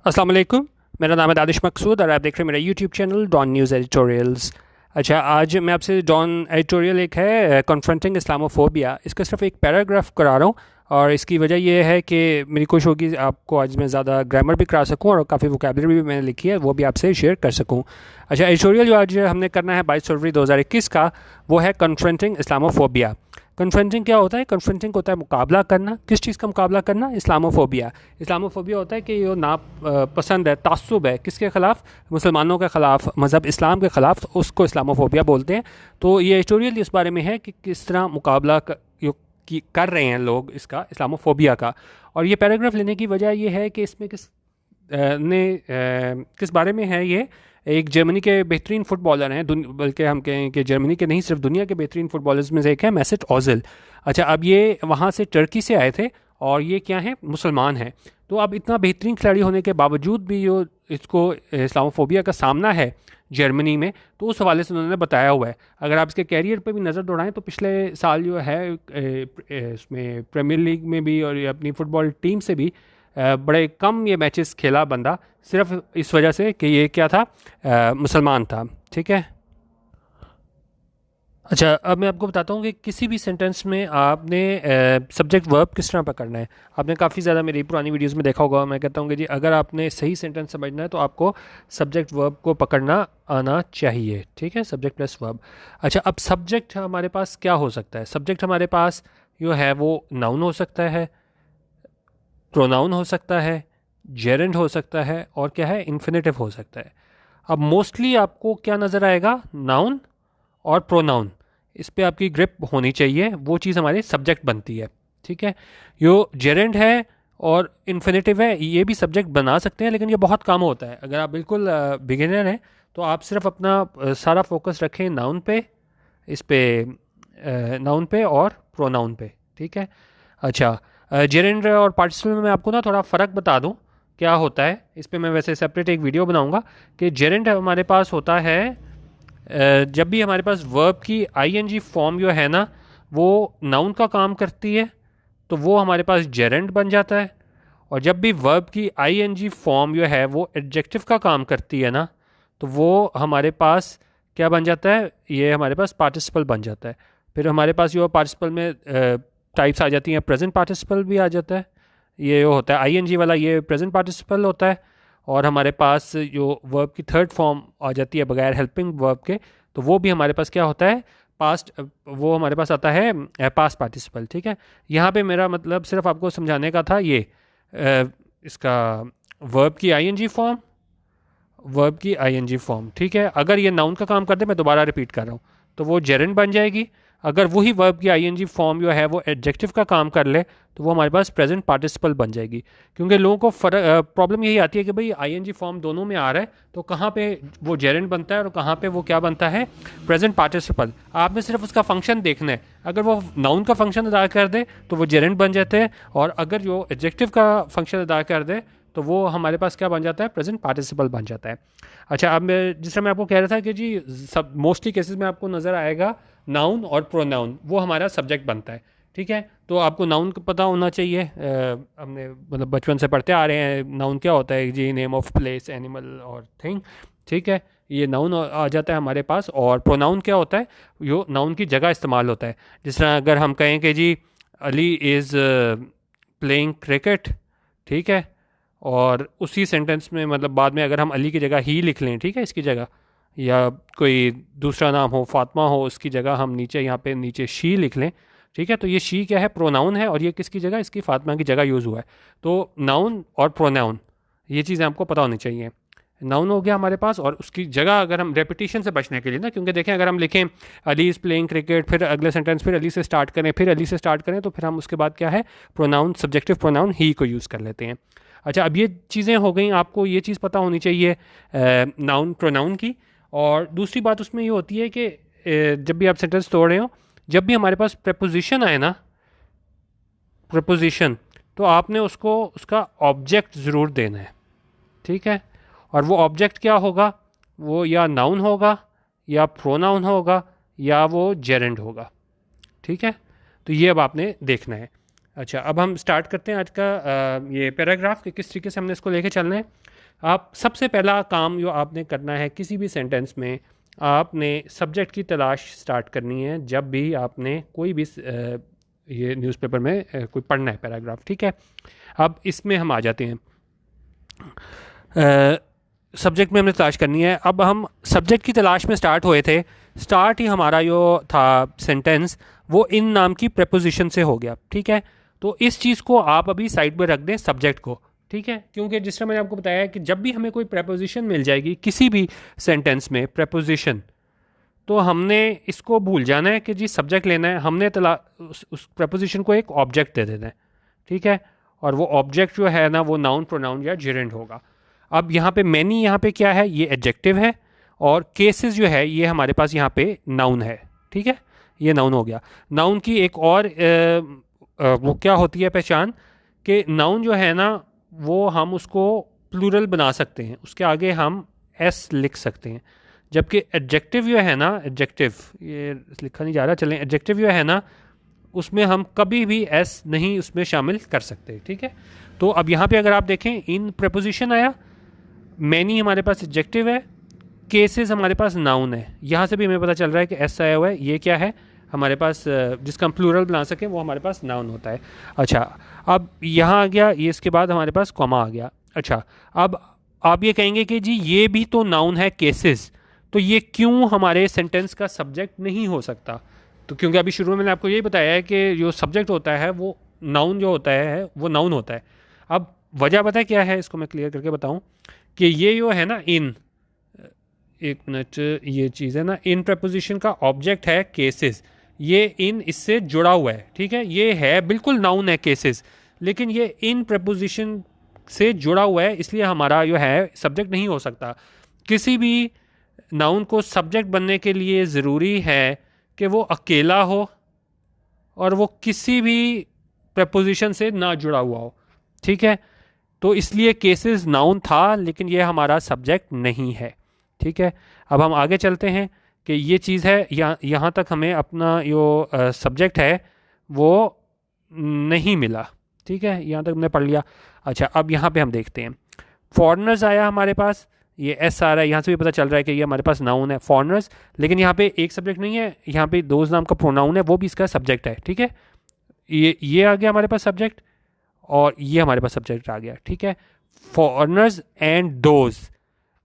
अस्सलाम वालेकुम। मेरा नाम है दानिश मकसूद और आप देख रहे हैं मेरा YouTube channel Dawn news editorials. अच्छा, आज मैं आपसे डॉन एडिटोरियल एक है कन्फ्रंटिंग इस्लामोफोबिया, इसका सिर्फ एक पैराग्राफ करा रहा हूँ। और इसकी वजह यह है कि मेरी कोशिश होगी आपको आज मैं ज़्यादा ग्रामर भी करा सकूँ और काफ़ी वोकेबलरी भी मैंने लिखी है वो भी आपसे शेयर कर सकूँ। अच्छा, एडिटोरियल जो आज हमने करना है 22 फरवरी 2021 का, वो है कन्फ्रंटिंग इस्लामोफोबिया। कन्फ्रंटिंग क्या होता है? कन्फ्रंटिंग होता है मुकाबला करना। किस चीज़ का मुकाबला करना? इस्लामोफोबिया। इस्लामोफोबिया होता है कि ये ना पसंद है, तासुब है किसके ख़िलाफ़? मुसलमानों के ख़िलाफ़, मज़हब इस्लाम के ख़िलाफ़, उसको इस्लामोफोबिया बोलते हैं। तो ये एडिटोरियल इस बारे में है कि किस तरह मुकाबला कर रहे हैं लोग इसका, इस्लामोफोबिया का। और ये पैराग्राफ लेने की वजह ये है कि इसमें किस बारे में है ये। एक जर्मनी के बेहतरीन फुटबॉलर हैं, बल्कि हम कहें कि जर्मनी के नहीं सिर्फ दुनिया के बेहतरीन फुटबॉलर्स में से एक है मैसेट ओजिल। अच्छा, अब ये वहाँ से टर्की से आए थे और ये क्या है, मुसलमान हैं। तो अब इतना बेहतरीन खिलाड़ी होने के बावजूद भी जो इसको इस्लामोफोबिया का सामना है जर्मनी में, तो उस हवाले से उन्होंने बताया हुआ है। अगर आप इसके कैरियर पे भी नज़र दौड़ाएं तो पिछले साल जो है इसमें प्रीमियर लीग में भी और अपनी फ़ुटबॉल टीम से भी बड़े कम ये मैचेस खेला बंदा, सिर्फ इस वजह से कि ये क्या था, मुसलमान था। ठीक है। अच्छा, अब मैं आपको बताता हूँ कि किसी भी सेंटेंस में आपने सब्जेक्ट वर्ब किस तरह पकड़ना है। आपने काफ़ी ज़्यादा मेरी पुरानी वीडियोस में देखा होगा, मैं कहता हूँ कि जी अगर आपने सही सेंटेंस समझना है तो आपको सब्जेक्ट वर्ब को पकड़ना आना चाहिए। ठीक है, सब्जेक्ट प्लस वर्ब। अच्छा, अब सब्जेक्ट हमारे पास क्या हो सकता है? सब्जेक्ट हमारे पास जो है वो नाउन हो सकता है, प्रोनाउन हो सकता है, जेरेंड हो सकता है, और क्या है, इन्फिनेटिव हो सकता है। अब मोस्टली आपको क्या नज़र आएगा? नाउन और प्रोनाउन। इस पे आपकी ग्रिप होनी चाहिए, वो चीज़ हमारे सब्जेक्ट बनती है। ठीक है, यो जेरेंड है और इन्फिनेटिव है, ये भी सब्जेक्ट बना सकते हैं लेकिन ये बहुत कम होता है। अगर आप बिल्कुल बिगिनर हैं तो आप सिर्फ अपना सारा फोकस रखें नाउन पे, इस पे नाउन पे और प्रोनाउन पे। ठीक है। अच्छा, जेरेंड और पार्टिसिपल में आपको ना थोड़ा फ़र्क बता दूं क्या होता है। इस पे मैं वैसे सेपरेट एक वीडियो बनाऊंगा कि जेरेंड हमारे पास होता है जब भी हमारे पास वर्ब की आईएनजी फॉर्म जो है ना वो नाउन का काम करती है तो वो हमारे पास जेरेंड बन जाता है। और जब भी वर्ब की आईएनजी फॉर्म जो है वो एडजेक्टिव का काम करती है ना, तो वो हमारे पास क्या बन जाता है, ये हमारे पास पार्टिसिपल बन जाता है। फिर हमारे पास जो पार्टिसिपल में टाइप्स आ जाती हैं, प्रेजेंट पार्टिसिपल भी आ जाता है, ये होता है आईएनजी वाला, ये प्रेजेंट पार्टिसिपल होता है। और हमारे पास जो वर्ब की थर्ड फॉर्म आ जाती है बगैर हेल्पिंग वर्ब के, तो वो भी हमारे पास क्या होता है, पास्ट, वो हमारे पास आता है पास्ट पार्टिसिपल। ठीक है, यहाँ पे मेरा मतलब सिर्फ आपको समझाने का था ये इसका वर्ब की आईएनजी फॉर्म, वर्ब की आईएनजी फॉर्म। ठीक है, अगर ये नाउन का काम कर दे, मैं दोबारा रिपीट कर रहा हूँ, तो वो जेरेंड बन जाएगी। अगर वही वर्ब की आईएनजी फॉर्म जो है वो एडजेक्टिव का काम कर ले तो वो हमारे पास प्रेजेंट पार्टिसिपल बन जाएगी। क्योंकि लोगों को प्रॉब्लम यही आती है कि भाई आईएनजी फॉर्म दोनों में आ रहा है तो कहाँ पे वो जेरेंड बनता है और कहाँ पे वो क्या बनता है, प्रेजेंट पार्टिसिपल। आपने सिर्फ उसका फंक्शन देखना है, अगर वो नाउन का फंक्शन अदा कर दे तो वो जेरेंड बन जाते हैं, और अगर जो एडजेक्टिव का फंक्शन अदा कर दे तो वो हमारे पास क्या बन जाता है, प्रेजेंट पार्टिसिपल बन जाता है। अच्छा, अब मैं जिस तरह मैं आपको कह रहा था कि जी सब मोस्टली केसेस में आपको नज़र आएगा नाउन और प्रोनाउन वो हमारा सब्जेक्ट बनता है। ठीक है, तो आपको नाउन पता होना चाहिए, हमने मतलब बचपन से पढ़ते आ रहे हैं नाउन क्या होता है जी, नेम ऑफ प्लेस, एनिमल और थिंग। ठीक है, ये नाउन आ जाता है हमारे पास। और प्रोनाउन क्या होता है, यो नाउन की जगह इस्तेमाल होता है। जिस तरह अगर हम कहें कि जी अली इज़ प्लेइंग क्रिकेट, ठीक है, और उसी सेंटेंस में मतलब बाद में अगर हम अली की जगह ही लिख लें, ठीक है, इसकी जगह, या कोई दूसरा नाम हो, फातिमा हो, उसकी जगह हम नीचे यहाँ पे नीचे शी लिख लें। ठीक है, तो ये शी क्या है, प्रोनाउन है, और ये किसकी जगह, इसकी फातिमा की जगह यूज़ हुआ है। तो नाउन और प्रोनाउन ये चीज़ें आपको पता होनी चाहिए। नाउन हो गया हमारे पास, और उसकी जगह अगर हम रेपिटेशन से बचने के लिए ना, क्योंकि देखें अगर हम लिखें अली इज़ प्लेइंग क्रिकेट, फिर अगले सेंटेंस फिर अली से स्टार्ट करें, फिर अली से स्टार्ट करें, तो फिर हम उसके बाद क्या है, प्रोनाउन, सब्जेक्टिव प्रोनाउन ही को यूज़ कर लेते हैं। अच्छा, अब ये चीज़ें हो गई, आपको ये चीज़ पता होनी चाहिए नाउन प्रोनाउन की। और दूसरी बात उसमें ये होती है कि जब भी आप सेंटेंस तोड़ रहे हो, जब भी हमारे पास प्रपोजिशन आए ना, प्रपोजिशन, तो आपने उसको उसका ऑब्जेक्ट ज़रूर देना है। ठीक है, और वो ऑब्जेक्ट क्या होगा, वो या नाउन होगा, या प्रोनाउन होगा, या वो जेरेंड होगा। ठीक है, तो ये अब आपने देखना है। अच्छा, अब हम स्टार्ट करते हैं आज का ये पैराग्राफ कि किस तरीके से हमने इसको लेके चलना है। आप सबसे पहला काम जो आपने करना है किसी भी सेंटेंस में, आपने सब्जेक्ट की तलाश स्टार्ट करनी है जब भी आपने कोई भी ये न्यूज़पेपर में कोई पढ़ना है पैराग्राफ, ठीक है। अब इसमें हम आ जाते हैं, सब्जेक्ट में हमने तलाश करनी है। अब हम सब्जेक्ट की तलाश में स्टार्ट हुए थे, स्टार्ट ही हमारा जो था सेंटेंस वो इन नाम की प्रेपोजिशन से हो गया, ठीक है। तो इस चीज़ को आप अभी साइड में रख दें सब्जेक्ट को, ठीक है, क्योंकि जिस तरह मैंने आपको बताया कि जब भी हमें कोई प्रेपोजिशन मिल जाएगी किसी भी सेंटेंस में प्रेपोजिशन, तो हमने इसको भूल जाना है कि जी सब्जेक्ट लेना है, हमने उस प्रेपोजिशन को एक ऑब्जेक्ट दे देना है, ठीक है। और वो ऑब्जेक्ट जो है ना वो नाउन, प्रोनाउन या जेरेंड होगा। अब यहाँ पे मैनी यहाँ पे क्या है, ये एडजेक्टिव है, और केसेस जो है ये हमारे पास यहाँ पे नाउन है, ठीक है। ये नाउन हो गया। नाउन की एक और वो क्या होती है पहचान, कि नाउन जो है ना वो हम उसको प्लूरल बना सकते हैं, उसके आगे हम एस लिख सकते हैं, जबकि एडजेक्टिव जो है ना, एडजेक्टिव ये लिखा नहीं जा रहा, चलें, एडजेक्टिव जो है ना उसमें हम कभी भी एस नहीं उसमें शामिल कर सकते, ठीक है। तो अब यहाँ पे अगर आप देखें इन प्रपोजिशन आया, मैनी हमारे पास एडजेक्टिव है, केसेस हमारे पास नाउन है। यहाँ से भी हमें पता चल रहा है कि एस आया हुआ है, ये क्या है हमारे पास, जिसका हम प्लूरल बना सकें वो हमारे पास नाउन होता है। अच्छा, अब यहाँ आ गया ये, इसके बाद हमारे पास कॉमा आ गया। अच्छा, अब आप ये कहेंगे कि जी ये भी तो नाउन है केसेस, तो ये क्यों हमारे सेंटेंस का सब्जेक्ट नहीं हो सकता? तो क्योंकि अभी शुरू में मैंने आपको यही बताया है कि जो सब्जेक्ट होता है वो नाउन जो होता है वो नाउन होता है। अब वजह पता है क्या है, इसको मैं क्लियर करके बताऊं कि ये जो है ना इन, एक मिनट, ये चीज़ है ना, इन प्रपोजिशन का ऑब्जेक्ट है केसेस, ये इन इससे जुड़ा हुआ है, ठीक है। ये है बिल्कुल नाउन है केसेस, लेकिन ये इन प्रपोजिशन से जुड़ा हुआ है, इसलिए हमारा जो है सब्जेक्ट नहीं हो सकता। किसी भी नाउन को सब्जेक्ट बनने के लिए ज़रूरी है कि वो अकेला हो और वो किसी भी प्रपोजिशन से ना जुड़ा हुआ हो, ठीक है। तो इसलिए केसेस नाउन था, लेकिन ये हमारा सब्जेक्ट नहीं है, ठीक है। अब हम आगे चलते हैं कि ये चीज़ है, यहाँ तक हमें अपना जो सब्जेक्ट है वो नहीं मिला, ठीक है, यहाँ तक हमने पढ़ लिया। अच्छा, अब यहाँ पे हम देखते हैं फॉरेनर्स आया हमारे पास, ये एस आ रहा है, यहाँ से भी पता चल रहा है कि ये हमारे पास नाउन है फॉरेनर्स, लेकिन यहाँ पे एक सब्जेक्ट नहीं है, यहाँ पे दोज नाम का प्रोनाउन है, वो भी इसका सब्जेक्ट है, ठीक है। ये आ गया हमारे पास सब्जेक्ट, और ये हमारे पास सब्जेक्ट आ गया, ठीक है, फॉरेनर्स एंड दोज।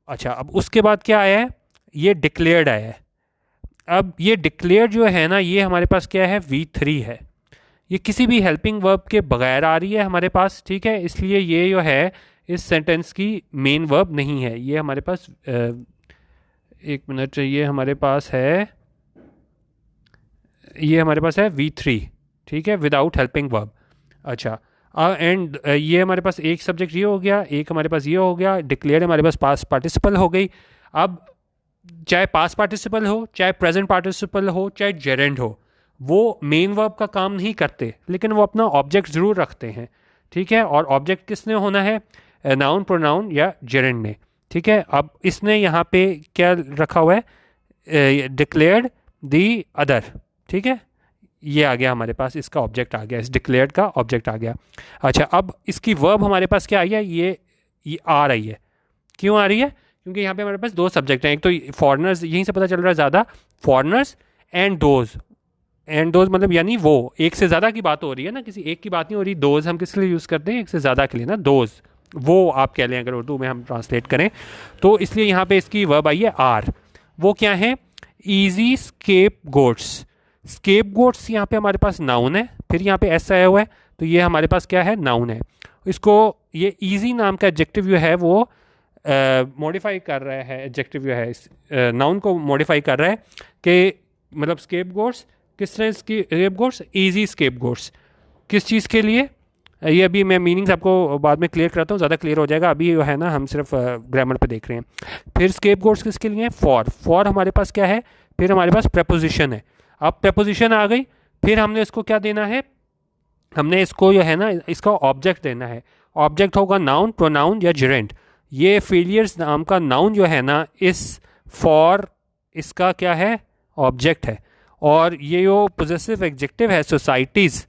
अच्छा, अब उसके बाद क्या आया है, ये डिक्लेयर्ड आया है। अब ये डिक्लेयर जो है ना ये हमारे पास क्या है, V3 है, ये किसी भी हेल्पिंग वर्ब के बगैर आ रही है हमारे पास, ठीक है। इसलिए ये जो है इस सेंटेंस की मेन वर्ब नहीं है, ये हमारे पास एक मिनट, ये हमारे पास है, ये हमारे पास है V3, ठीक है, विदाउट हेल्पिंग वर्ब। अच्छा, एंड ये हमारे पास एक सब्जेक्ट ये हो गया, एक हमारे पास ये हो गया, डिक्लेयर हमारे पास पास्ट पार्टिसिपल हो गई। अब चाहे पास्ट पार्टिसिपल हो, चाहे प्रेजेंट पार्टिसिपल हो, चाहे जेरेंड हो, वो मेन वर्ब का काम नहीं करते, लेकिन वो अपना ऑब्जेक्ट ज़रूर रखते हैं, ठीक है। और ऑब्जेक्ट किसने होना है, नाउन, प्रोनाउन या जेरेंड ने, ठीक है। अब इसने यहाँ पे क्या रखा हुआ है, डिक्लेयर्ड दी अदर, ठीक है, ये आ गया हमारे पास, इसका ऑब्जेक्ट आ गया, इस डिक्लेयर्ड का ऑब्जेक्ट आ गया। अच्छा, अब इसकी वर्ब हमारे पास क्या आई है, ये आ रही है, क्यों आ रही है, क्योंकि यहाँ पे हमारे पास दो सब्जेक्ट हैं, एक तो फॉरेनर्स, यहीं से पता चल रहा है ज़्यादा, फॉरेनर्स एंड दोज मतलब यानी वो एक से ज़्यादा की बात हो रही है ना, किसी एक की बात नहीं हो रही। दोज हम किस लिए यूज़ करते हैं, एक से ज़्यादा के लिए ना, दोज, वो आप कह लें अगर उर्दू में हम ट्रांसलेट करें, तो इसलिए यहाँ पे इसकी वर्ब आई है आर। वो क्या है, easy scapegoats. Scapegoats यहाँ पे हमारे पास नाउन है, फिर यहाँ पे एस आया हुआ है, तो ये हमारे पास क्या है, नाउन है। इसको ये ईजी नाम का एडजेक्टिव जो है वो मॉडिफाई कर रहा है, एडजेक्टिव जो है नाउन को मॉडिफाई कर रहा है कि मतलब स्केप गोट्स, किस तरह scapegoats, easy scapegoats, किस चीज़ के लिए, ये अभी मैं मीनिंग्स आपको बाद में क्लियर कराता हूँ, ज़्यादा क्लियर हो जाएगा, अभी जो है ना हम सिर्फ ग्रामर पे देख रहे हैं। फिर स्केप गोट्स किसके लिए, फॉर हमारे पास क्या है, फिर हमारे पास प्रपोजिशन है। अब प्रपोजिशन आ गई, फिर हमने इसको क्या देना है, हमने इसको जो है ना इसका ऑब्जेक्ट देना है। ऑब्जेक्ट होगा नाउन, प्रोनाउन या जेरेंड। ये फेलियर्स नाम का नाउन जो है ना, इस फॉर इसका क्या है, ऑब्जेक्ट है। और ये जो पोजेसिव एडजेक्टिव है सोसाइटीज़,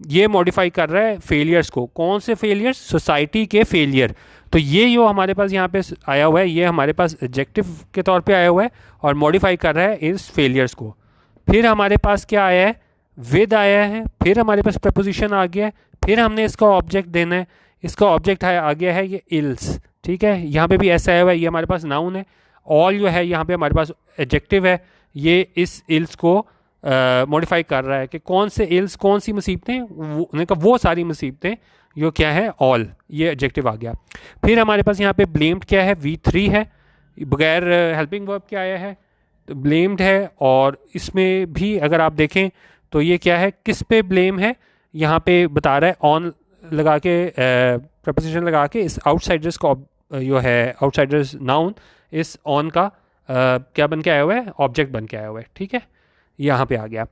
ये मॉडिफाई कर रहा है फेलियर्स को। कौन से फेलियर्स? सोसाइटी के फेलियर। तो ये जो हमारे पास यहाँ पे आया हुआ है, ये हमारे पास एडजेक्टिव के तौर पे आया हुआ है और मॉडिफाई कर रहा है इस फेलियर्स को। फिर हमारे पास क्या आया है? विद आया है। फिर हमारे पास प्रपोजिशन आ गया है। फिर हमने इसका ऑब्जेक्ट देना है। इसका ऑब्जेक्ट आ गया है ये इल्स। ठीक है, यहाँ पे भी ऐसा आया हुआ है, ये हमारे पास नाउन है। ऑल जो है यहाँ पे हमारे पास एडजेक्टिव है। ये इस इल्स को मॉडिफाई कर रहा है कि कौन से इल्स, कौन सी मुसीबतें, वो सारी मुसीबतें जो क्या है, ऑल, ये एडजेक्टिव आ गया। फिर हमारे पास यहाँ पे ब्लेम्ड क्या है? V3 है, बगैर हेल्पिंग वर्ब क्या आया है? तो ब्लेम्ड है। और इसमें भी अगर आप देखें तो ये क्या है, किस पे ब्लेम है? यहाँ पे बता रहा है ऑन लगा के, प्रपोजिशन लगा के इस आउटसाइडर्स को जो है आउटसाइडर्स नाउन इस ऑन का क्या बन के आया हुआ है? ऑब्जेक्ट बन के आया हुआ है। ठीक है, यहाँ पे आ गया।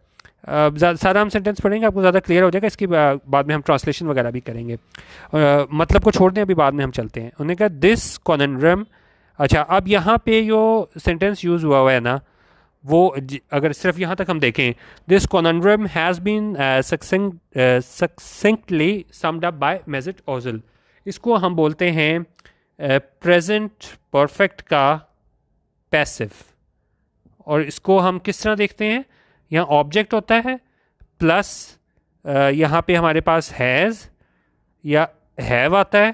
सारा हम सेंटेंस पढ़ेंगे, आपको ज़्यादा क्लियर हो जाएगा। इसके बाद में हम ट्रांसलेशन वगैरह भी करेंगे। मतलब को छोड़ दें, अभी बाद में हम चलते हैं। उन्होंने कहा दिस कॉनंड्रम। अच्छा, अब यहाँ पे जो सेंटेंस यूज़ हुआ है ना, वो अगर सिर्फ यहाँ तक हम देखें, this conundrum has been succinctly summed up by मेसेट ओजल। इसको हम बोलते हैं प्रेजेंट परफेक्ट का पैसिव। और इसको हम किस तरह देखते हैं? यहाँ ऑब्जेक्ट होता है प्लस यहाँ पे हमारे पास हैज़ या हैव आता है,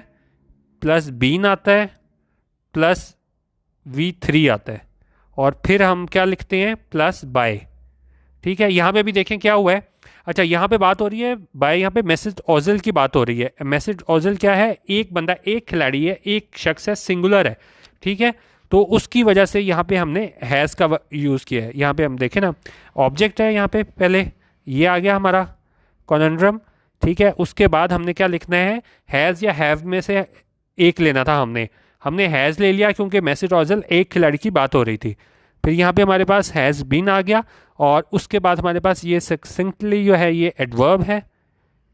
प्लस बीन आता है, प्लस V3 आता है, और फिर हम क्या लिखते हैं? Plus by. ठीक है, यहाँ पे भी देखें क्या हुआ है। अच्छा, यहाँ पे बात हो रही है बाय, यहाँ पे मेसेज ओजल की बात हो रही है। मेसेज ओजल क्या है? एक बंदा, एक खिलाड़ी है, एक शख्स है, सिंगुलर है। ठीक है, तो उसकी वजह से यहाँ पे हमने हैज़ का यूज़ किया है। यहाँ पे हम देखें ना, ऑब्जेक्ट है यहाँ पे, पहले ये आ गया हमारा कॉनंड्रम। ठीक है, उसके बाद हमने क्या लिखना है? हैज़ या हैव में से एक लेना था हमने हैज़ ले लिया क्योंकि मैसेज ओजल एक खिलाड़ी की बात हो रही थी। फिर यहाँ पे हमारे पास हैज़ बीन आ गया, और उसके बाद हमारे पास ये सक्सेंटली जो है ये एडवर्ब है।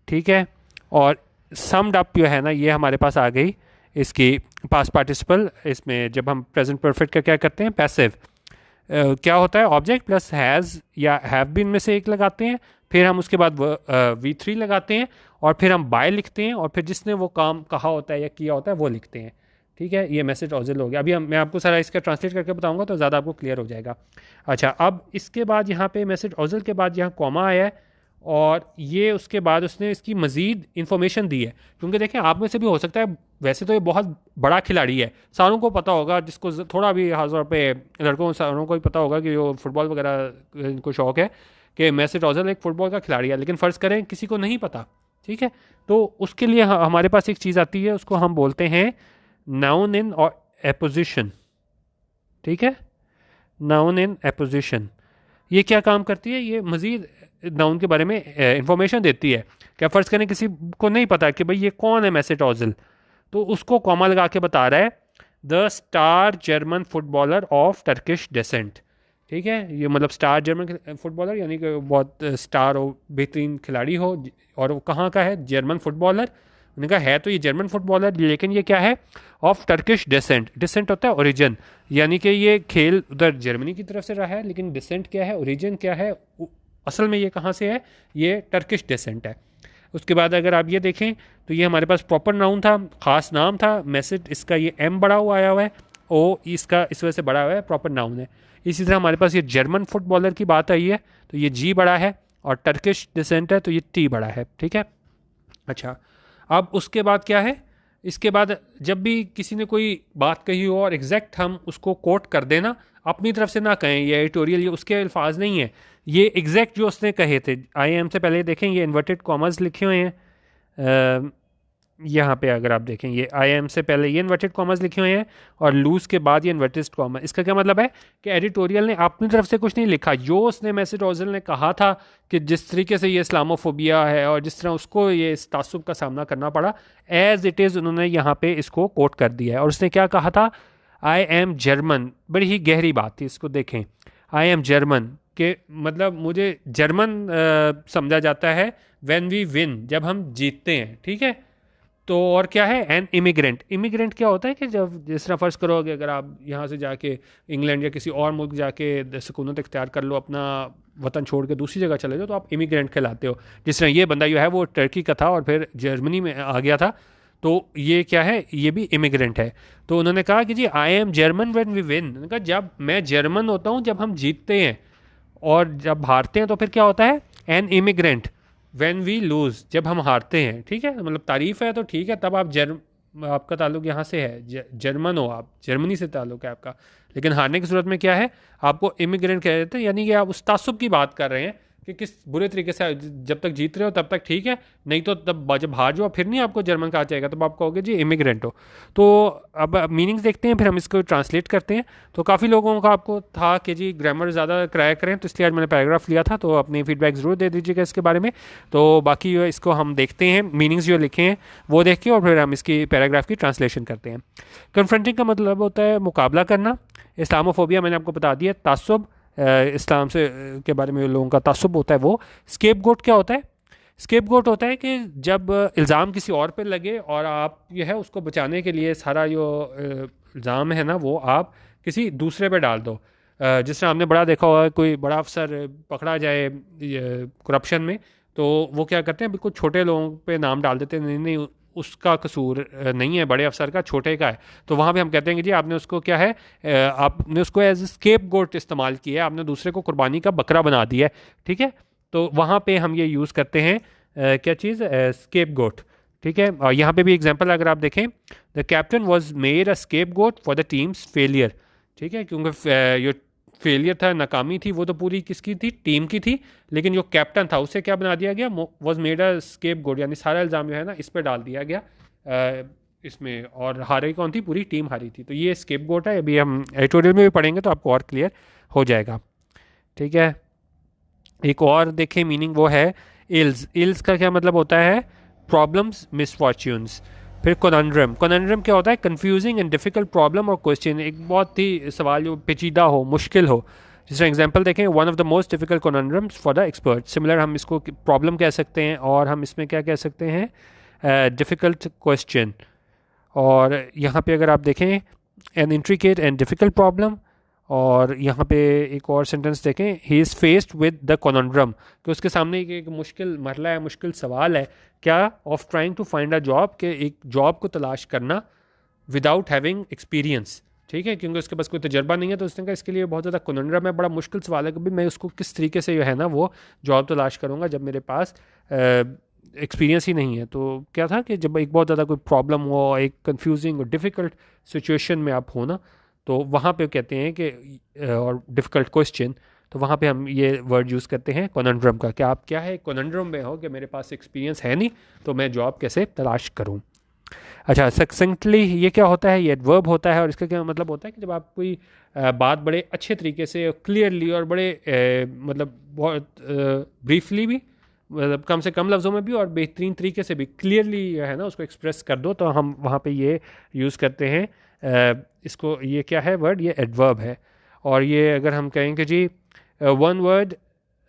ठीक है, और समड अप जो है ना, ये हमारे पास आ गई इसकी पास्ट पार्टिसिपल। इसमें जब हम प्रेजेंट परफेक्ट का क्या करते हैं? पैसिव। क्या होता है? ऑब्जेक्ट प्लस हैज़ या हैव बीन में से एक लगाते हैं, फिर हम उसके बाद V3 लगाते हैं, और फिर हम बाय लिखते हैं, और फिर जिसने वो काम कहा होता है या किया होता है वो लिखते हैं। ठीक है, ये मैसेज ओजल हो गया। अभी मैं आपको सारा इसका ट्रांसलेट करके बताऊंगा तो ज़्यादा आपको क्लियर हो जाएगा। अच्छा, अब इसके बाद यहाँ पे मैसेज ओजल के बाद यहाँ कॉमा आया है, और ये उसके बाद उसने इसकी मज़ीद इन्फॉर्मेशन दी है। क्योंकि देखें, आप में से भी हो सकता है, वैसे तो ये बहुत बड़ा खिलाड़ी है, सारों को पता होगा, जिसको थोड़ा भी खासतौर पे लड़कों सारों को ही पता होगा कि जो फुटबॉल वगैरह इनको शौक़ है कि मेसेज ओजल एक फ़ुटबॉल का खिलाड़ी है। लेकिन फ़र्ज़ करें किसी को नहीं पता, ठीक है, तो उसके लिए हमारे पास एक चीज़ आती है, उसको हम बोलते हैं नाउन इन और एपोजिशन। ठीक है, नाउन इन एपोजिशन। ये क्या काम करती है? ये मज़ीद नाउन के बारे में इंफॉर्मेशन देती है। क्या फ़र्ज़ करें किसी को नहीं पता कि भाई ये कौन है मेसेट ओजल, तो उसको कॉमा लगा के बता रहा है the star German footballer of Turkish descent. ठीक है, ये मतलब स्टार जर्मन फुटबॉलर यानी कि बहुत स्टार हो, बेहतरीन खिलाड़ी हो, और वो कहाँ का है? German footballer. उन्होंने कहा है तो ये जर्मन फुटबॉलर, लेकिन ये क्या है? Of Turkish decent. डिसेंट होता है ओरिजिन, यानी कि ये खेल उधर जर्मनी की तरफ से रहा है, लेकिन डिसेंट क्या है? ओरिजिन क्या है? असल में ये कहाँ से है? ये टर्किश डिसेंट है। उसके बाद अगर आप ये देखें तो ये हमारे पास प्रॉपर नाउन था, ख़ास नाम था। मैसेज इसका ये M बड़ा हुआ आया हुआ है, O इसका इस वजह से बड़ा हुआ है, प्रॉपर नाउन है। इसी तरह हमारे पास ये जर्मन फुटबॉलर की बात आई है तो ये G बड़ा है, और टर्किश डिसेंट है तो ये T बड़ा है। ठीक है, अच्छा, अब उसके बाद क्या है? इसके बाद जब भी किसी ने कोई बात कही हो और एग्जैक्ट हम उसको कोट कर देना, अपनी तरफ से ना कहें, ये एडिटोरियल, ये उसके अल्फाज नहीं है, ये एग्जैक्ट जो उसने कहे थे। IM से पहले देखें, ये इन्वर्टेड कॉमर्स लिखे हुए हैं यहाँ पे। अगर आप देखें, ये IM से पहले ये इन्वर्टेड कॉमर्स लिखे हुए हैं, और लूज के बाद ये इन्वर्टेड कॉमर्स। इसका क्या मतलब है कि एडिटोरियल ने अपनी तरफ से कुछ नहीं लिखा। जो उसने मैसेज ओजल ने कहा था कि जिस तरीके से ये इस्लामोफोबिया है और जिस तरह उसको ये इस तासुब का सामना करना पड़ा, एज इट इज़ उन्होंने यहाँ पे इसको कोट कर दिया है। और उसने क्या कहा था? आई एम जर्मन। बड़ी ही गहरी बात थी, इसको देखें। आई एम जर्मन के मतलब मुझे जर्मन समझा जाता है व्हेन वी विन, जब हम जीतते हैं। ठीक है, तो और क्या है, एन इमिग्रेंट। इमिग्रेंट क्या होता है कि जब जिस तरह फ़र्ज़ करोगे अगर आप यहाँ से जाके इंग्लैंड या किसी और मुल्क जाके सुकूनत इख्तियार कर लो, अपना वतन छोड़ के दूसरी जगह चले जाओ, तो आप इमिग्रेंट कहलाते हो। जिस तरह ये बंदा जो है वो टर्की का था और फिर जर्मनी में आ गया था, तो ये क्या है, ये भी इमिग्रेंट है। तो उन्होंने कहा कि जी I am German when we win. उन्होंने कहा जब मैं जर्मन होता हूँ जब हम जीतते हैं, और जब हारते हैं तो फिर क्या होता है, an immigrant when we lose, जब हम हारते हैं। ठीक है, मतलब तारीफ़ है तो ठीक है, तब आप आपका ताल्लुक यहाँ से है, जर्मन हो आप, जर्मनी से ताल्लुक है आपका। लेकिन हारने की सूरत में क्या है, आपको इमिग्रेंट कह देते हैं, यानी कि आप उस तासुब की बात कर रहे हैं कि किस बुरे तरीके से जब तक जीत रहे हो तब तक ठीक है, नहीं तो तब जब हार जाओ फिर नहीं आपको जर्मन कहा जाएगा, तब आप कहोगे जी इमिग्रेंट हो। तो अब मीनिंग्स देखते हैं, फिर हम इसको ट्रांसलेट करते हैं। तो काफ़ी लोगों का आपको था कि जी ग्रामर ज़्यादा कराया करें, तो इसलिए आज मैंने पैराग्राफ लिया था, तो अपनी फीडबैक ज़रूर दे दीजिएगा इसके बारे में। तो बाकी इसको हम देखते हैं, मीनिंग्स जो लिखे हैं वो देख के, और फिर हम इसकी पैराग्राफ की ट्रांसलेशन करते हैं। कन्फ्रंटिंग का मतलब होता है मुकाबला करना। इस्लामोफोबिया मैंने आपको बता दिया, तासुब, इस्लाम से के बारे में लोगों का तासुब होता है वो। स्केपगोट क्या होता है, स्केपगोट होता है कि जब इल्ज़ाम किसी और पे लगे और आप जो है उसको बचाने के लिए सारा जो इल्ज़ाम है ना वो आप किसी दूसरे पे डाल दो। जिस तरह हमने बड़ा देखा होगा, कोई बड़ा अफसर पकड़ा जाए करप्शन में, तो वो क्या करते हैं, बिल्कुल छोटे लोगों पे नाम डाल देते हैं, नहीं नहीं उसका कसूर नहीं है बड़े अफसर का, छोटे का है। तो वहाँ पे हम कहते हैं कि जी आपने उसको क्या है, आपने उसको एज स्केप गोट इस्तेमाल किया है, आपने दूसरे को कुर्बानी का बकरा बना दिया है। ठीक है, तो वहाँ पे हम ये यूज़ करते हैं क्या चीज़, स्केप गोट। ठीक है, और यहाँ पे भी एग्जांपल अगर आप देखें, the captain was made a scapegoat for the team's failure. ठीक है, क्योंकि जो फेलियर था, नाकामी थी, वो तो पूरी किसकी थी, टीम की थी। लेकिन जो कैप्टन था उसे क्या बना दिया गया, वॉज मेड अ स्केप गोट, यानी सारा इल्ज़ाम जो है ना इस पर डाल दिया गया इसमें, और हारे कौन थी, पूरी टीम हारी थी। तो ये स्केप गोट है, अभी हम एडिटोरियल में भी पढ़ेंगे तो आपको और क्लियर हो जाएगा। ठीक है, एक और देखें मीनिंग, वो है इल्स। इल्स का क्या मतलब होता है, प्रॉब्लम्स, मिसफॉर्च्यून्स। फिर कोनंड्रम, कोनंड्रम क्या होता है, कंफ्यूजिंग एंड डिफिकल्ट प्रॉब्लम और क्वेश्चन, एक बहुत ही सवाल जो पेचीदा हो, मुश्किल हो। जिस एग्जांपल देखें, one of the most difficult conundrums for the expert. Similar हम इसको प्रॉब्लम कह सकते हैं, और हम इसमें क्या कह सकते हैं, डिफिकल्ट क्वेश्चन। और यहाँ पे अगर आप देखें, an intricate and difficult problem. और यहाँ पे एक और सेंटेंस देखें, he is faced with the conundrum, कि उसके सामने एक मुश्किल मरला है, मुश्किल सवाल है, क्या, of trying to find a job, के एक जॉब को तलाश करना विदाउट हैविंग एक्सपीरियंस। ठीक है, क्योंकि उसके पास कोई तजर्बा नहीं है, तो उसने कहा इसके लिए बहुत ज़्यादा कॉनड्रम है, बड़ा मुश्किल सवाल है कि भाई मैं उसको किस तरीके से जो है ना वो जॉब तलाश करूँगा जब मेरे पास एक्सपीरियंस ही नहीं है। तो क्या था कि जब एक बहुत ज़्यादा कोई प्रॉब्लम हो, एक कंफ्यूजिंग और डिफ़िकल्ट सिचुएशन में आप हो ना, तो वहाँ पे कहते हैं कि और डिफ़िकल्ट क्वेश्चन, तो वहाँ पे हम ये वर्ड यूज़ करते हैं कॉनंड्रम का, कि आप क्या है, कॉनंड्रम में हो कि मेरे पास एक्सपीरियंस है नहीं, तो मैं जॉब कैसे तलाश करूँ। अच्छा, सक्सेंटली ये क्या होता है, ये एडवर्ब होता है, और इसका क्या मतलब होता है कि जब आप कोई बात बड़े अच्छे तरीके से, क्लियरली और बड़े मतलब बहुत ब्रीफली भी, मतलब कम से कम लफ्ज़ों में भी और बेहतरीन तरीके से भी क्लियरली है ना उसको एक्सप्रेस कर दो, तो हम वहाँ पे ये यूज़ करते हैं इसको। ये क्या है वर्ड, ये एडवर्ब है। और ये अगर हम कहेंगे जी, one word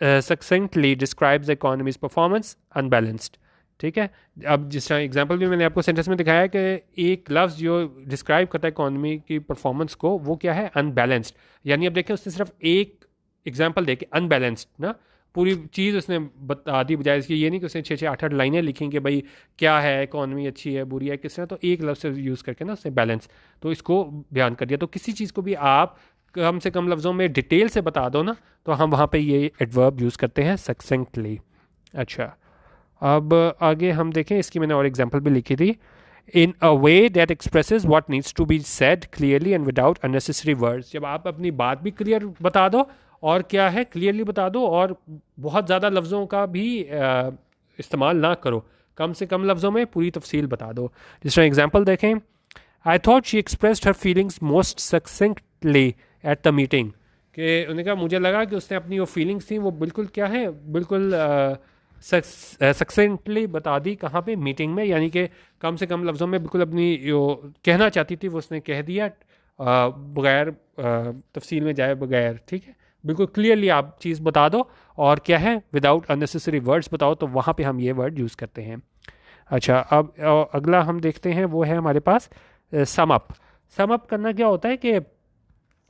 succinctly describes the economy's performance unbalanced. ठीक है, अब जिस तरह एग्जांपल भी मैंने आपको सेंटेंस में दिखाया है कि एक लफ्ज़ जो डिस्क्राइब करता है इकोनॉमी की परफॉर्मेंस को, वो क्या है, अनबैलेंस्ड। यानी अब देखें उसने सिर्फ एक एग्जांपल दे के अनबैलेंस्ड ना पूरी चीज़ उसने बता दी, बजाय इसकी ये नहीं कि उसने 6-8 लाइनें लिखी कि भाई क्या है इकोनॉमी, अच्छी है बुरी है किस तरह, तो एक लफ्ज़ से यूज़ करके ना उसने बैलेंस, तो इसको बयान कर दिया। तो किसी चीज़ को भी आप कम से कम लफ्ज़ों में डिटेल से बता दो ना, तो हम वहाँ पे ये एडवर्ब यूज़ करते हैं सक्सेंटली। अच्छा, अब आगे हम देखें, इसकी मैंने और एग्जांपल भी लिखी थी, in a way that expresses what needs to be said clearly and without unnecessary words. जब आप अपनी बात भी क्लियर बता दो, और क्या है, क्लियरली बता दो, और बहुत ज़्यादा लफ्ज़ों का भी इस्तेमाल ना करो, कम से कम लफ्ज़ों में पूरी तफसील बता दो। जिस तरह एग्जांपल देखें, I thought she expressed her feelings most succinctly at the meeting, कि उन्होंने कहा मुझे लगा कि उसने अपनी वो फीलिंग्स थी वो बिल्कुल क्या है, बिल्कुल सक्सेंटली बता दी, कहाँ पे, मीटिंग में, यानी कि कम से कम लफ्ज़ों में बिल्कुल अपनी जो कहना चाहती थी वो उसने कह दिया, बगैर तफसील में जाए बगैर। ठीक है, बिल्कुल क्लियरली आप चीज़ बता दो, और क्या है, विदाउट अननेसेसरी वर्ड्स बताओ, तो वहाँ पे हम ये वर्ड यूज़ करते हैं। अच्छा, अब अगला हम देखते हैं, वो है हमारे पास सम अप। सम अप करना क्या होता है कि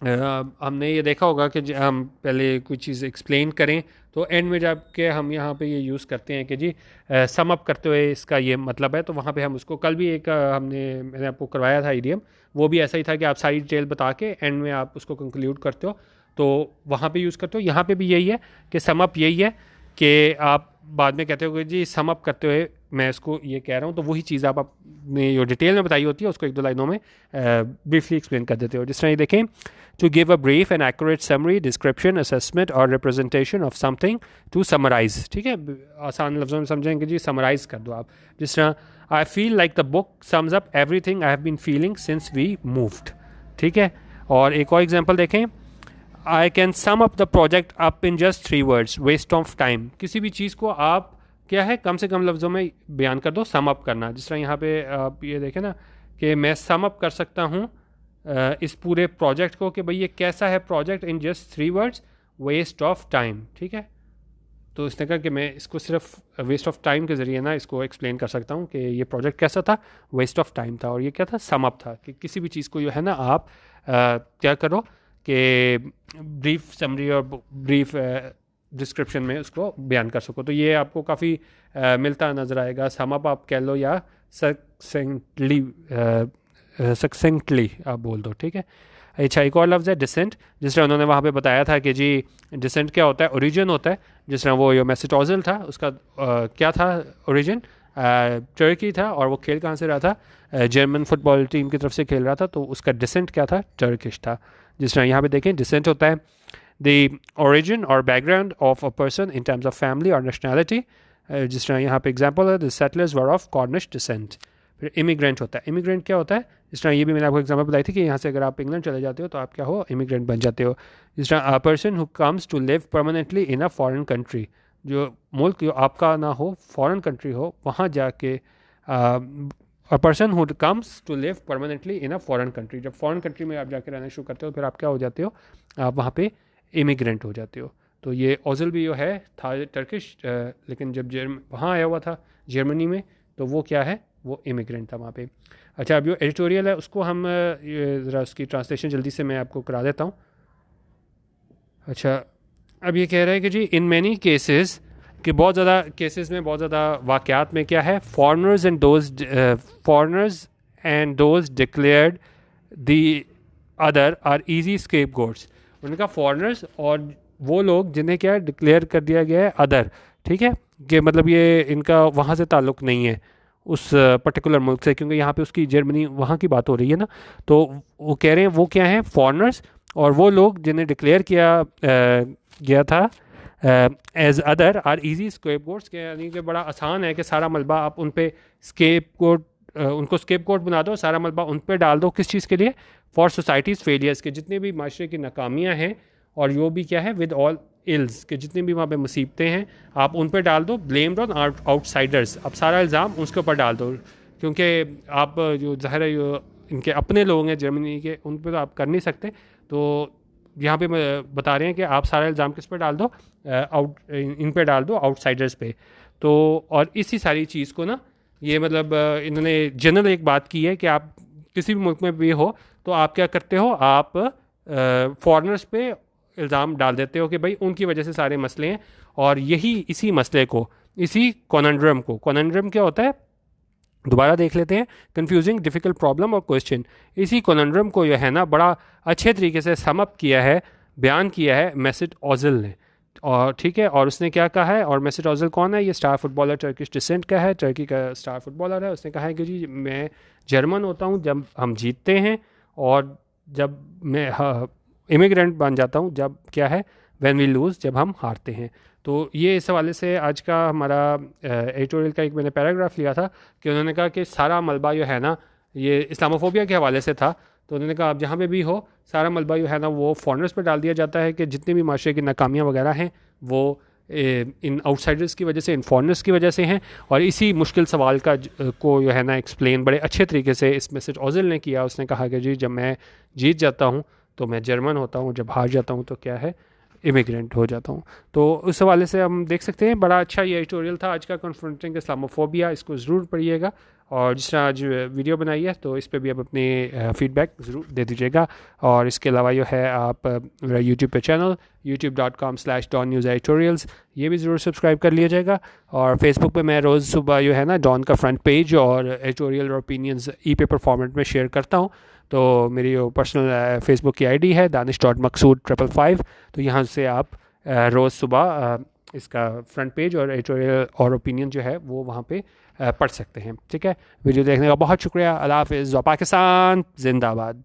हमने ये देखा होगा कि हम पहले कोई चीज़ एक्सप्लेन करें तो एंड में जाके हम यहाँ पे ये यूज़ करते हैं कि जी सम अप करते हुए इसका ये मतलब है। तो वहाँ पे हम उसको कल भी एक मैंने आपको करवाया था इडियम, वो भी ऐसा ही था कि आप सारी डिटेल बता के एंड में आप उसको कंक्लूड करते हो, तो वहाँ पे यूज़ करते हो। यहाँ पे भी यही है कि सम अप यही है कि आप बाद में कहते हो कि जी सम अप करते हुए मैं इसको ये कह रहा हूँ, तो वही चीज़ आप अपने जो डिटेल में बताई होती है उसको एक दो लाइनों में ब्रीफली एक्सप्लेन कर देते हो। जिस तरह ये देखें, to give a brief and accurate summary, description, assessment or representation of something, to summarize। ठीक है, आसान लफ्ज़ों में समझेंगे जी, summarize कर दो आप। जिस तरह I feel like the book sums up everything I have been feeling since we moved। ठीक है, और एक और एग्जांपल देखें, I can sum up the project up in just 3 words, waste of time। किसी भी चीज़ को आप क्या है कम से कम लफ्ज़ों में बयान कर दो, सम अप करना। जिस तरह यहाँ पे आप ये देखें ना कि मैं सम अप कर सकता हूँ इस पूरे प्रोजेक्ट को कि भाई ये कैसा है project in just 3 words, waste of time. ठीक है, तो इसने कहा कि मैं इसको सिर्फ वेस्ट ऑफ टाइम के ज़रिए ना इसको एक्सप्लेन कर सकता हूँ कि ये प्रोजेक्ट कैसा था, वेस्ट ऑफ टाइम था। और ये क्या था, सम अप था, कि किसी भी चीज़ को जो है ना आप क्या करो कि ब्रीफ समरी और ब्रीफ डिस्क्रिप्शन में उसको बयान कर सको। तो ये आपको काफ़ी मिलता नज़र आएगा, सम अप आप कह लो या सक्सेंटली आप बोल दो। ठीक है, अच्छा एक और लफ्ज़ है डिसेंट। जिस तरह उन्होंने वहाँ पे बताया था कि जी डिसेंट क्या होता है, ओरिजिन होता है। जिस तरह वो मेसेट ओजिल था उसका क्या था ओरिजिन, टर्की था, और वो खेल कहाँ से रहा था, जर्मन फुटबॉल टीम की तरफ से खेल रहा था, तो उसका डिसेंट क्या था, टर्किश था। जिस तरह यहाँ पे देखें डिसेंट होता है द ओरिजिन और background of a person in terms of family और नेशनैलिटी। जिस तरह यहाँ पे एग्जांपल है, the settlers were of Cornish descent. फिर इमिग्रेंट होता है, इमिग्रेंट क्या होता है, जिस तरह ये भी मैंने आपको एग्जांपल बताई थी कि यहाँ से अगर आप इंग्लैंड चले जाते हो तो आप क्या हो, इमिग्रेंट बन जाते हो। जिस तरह a person who comes to live permanently in a foreign country, जो मुल्क जो आपका ना हो, फॉरेन कंट्री हो, वहाँ जाके a person who comes to live permanently in a foreign country, जब फॉरेन कंट्री में आप जाके रहना शुरू करते हो फिर आप क्या हो जाते हो, आप वहाँ पे इमिग्रेंट हो जाते हो। तो ये ओजल भी जो है था टर्किश, लेकिन जब वहाँ आया हुआ था जर्मनी में, तो वो क्या है, वो इमिग्रेंट था वहाँ पे। अच्छा, अब जो एडिटोरियल है उसको हम ज़रा उसकी ट्रांसलेशन जल्दी से मैं आपको करा देता हूँ। अच्छा, अब ये कह रहा है कि जी इन मैनी केसेस, कि बहुत ज़्यादा केसेस में, बहुत ज़्यादा वाक़यात में क्या है, foreigners and those declared the other are easy scapegoats. उनका फॉरनर्स और वो लोग जिन्हें क्या है डिक्लेयर कर दिया गया है अदर। ठीक है, कि मतलब ये इनका वहाँ से ताल्लुक़ नहीं है उस पर्टिकुलर मुल्क से, क्योंकि यहाँ पे उसकी जर्मनी वहाँ की बात हो रही है ना। तो वो कह रहे हैं वो क्या हैं, फॉरनर्स और वो लोग जिन्हें डिक्लेयर किया गया था as other are easy scapegoats, के यानी कि बड़ा आसान है कि सारा मलबा आप उन पे स्केप गोट, उनको स्केप गोट बना दो, सारा मलबा उन पे डाल दो। किस चीज़ के लिए, फॉर सोसाइटीज़ फेलियर्स, के जितने भी माशरे की नाकामियाँ हैं, और यो भी क्या है विद ऑल इल्स, के जितनी भी वहाँ पे मुसीबतें हैं आप उन पर डाल दो, ब्लेम्ड ऑन आउटसाइडर्स, अब सारा इल्ज़ाम उसके ऊपर डाल दो, क्योंकि आप जो ज़ाहिर है इनके अपने लोग हैं जर्मनी के, उन पर तो आप कर नहीं सकते। तो यहाँ पे बता रहे हैं कि आप सारा इल्ज़ाम किस पर डाल दो, इन पे डाल दो, आउटसाइडर्स पे। तो और इसी सारी चीज़ को ना ये मतलब इन्होंने जनरल एक बात की है कि आप किसी भी मुल्क में भी हो तो आप क्या करते हो, आप फॉरनर्स पे इल्ज़ाम डाल देते हो कि भाई उनकी वजह से सारे मसले हैं। और यही इसी मसले को, इसी कॉनंड्रम को, कॉनंड्रम क्या होता है दोबारा देख लेते हैं, कंफ्यूजिंग डिफ़िकल्ट प्रॉब्लम और क्वेश्चन। इसी कॉनंड्रम को जो है ना बड़ा अच्छे तरीके से सम अप किया है, बयान किया है मेसेट ओजिल ने। और ठीक है, और उसने क्या कहा है, और मेसेट ओजिल कौन है, ये स्टार फुटबॉलर टर्किश डिसेंट का है, टर्की का स्टार फुटबॉलर है। उसने कहा है कि जी मैं जर्मन होता हूँ जब हम जीतते हैं, और जब मैं इमिग्रेंट बन जाता हूँ जब क्या है, व्हेन वी लूज़, जब हम हारते हैं। तो ये इस हवाले से आज का हमारा एडिटोरियल का एक मैंने पैराग्राफ लिया था कि उन्होंने कहा कि सारा मलबा जो है ना ये इस्लामोफोबिया के हवाले से था। तो उन्होंने कहा आप जहाँ पे भी हो सारा मलबा जो है ना वो फॉरनर्स पर डाल दिया जाता है कि जितनी भी माशरे की नाकामियाँ वगैरह हैं वो इन आउटसाइडर्स की वजह से, इन फॉरनर्स की वजह से हैं। और इसी मुश्किल सवाल का को जो है ना एक्सप्लेन बड़े अच्छे तरीके से इस मेसेज ओजिल ने किया। उसने कहा कि जी जब मैं जीत जाता हूँ तो मैं जर्मन होता हूँ, जब हार जाता हूँ तो क्या है, इमिग्रेंट हो जाता हूँ। तो उस हवाले से हम देख सकते हैं, बड़ा अच्छा ये एडिटोरियल था आज का, कन्फ्रंटिंग इस्लामोफोबिया, इसको ज़रूर पढ़िएगा। और जिस तरह आज वीडियो बनाई है तो इस पर भी आप अपनी फ़ीडबैक ज़रूर दे दीजिएगा। और इसके अलावा जो है आप मेरा यूट्यूब पे चैनल youtube.com/Dawn News Editorials ये भी ज़रूर सब्सक्राइब कर लिया जाएगा। और फेसबुक पे मैं रोज़ सुबह जो है ना डॉन का फ्रंट पेज और एडिटोरियल और ओपिनियंस ई पेपर फॉर्मेट में शेयर करता हूँ। तो मेरी जो पर्सनल फेसबुक की आईडी है danish.maqsood555, तो यहाँ से आप रोज़ सुबह इसका फ्रंट पेज और एडिटोरियल और ओपिनियन जो है वो वहाँ पे पढ़ सकते हैं। ठीक है, वीडियो देखने का बहुत शुक्रिया। अल्लाह हाफ़िज़। पाकिस्तान जिंदाबाद।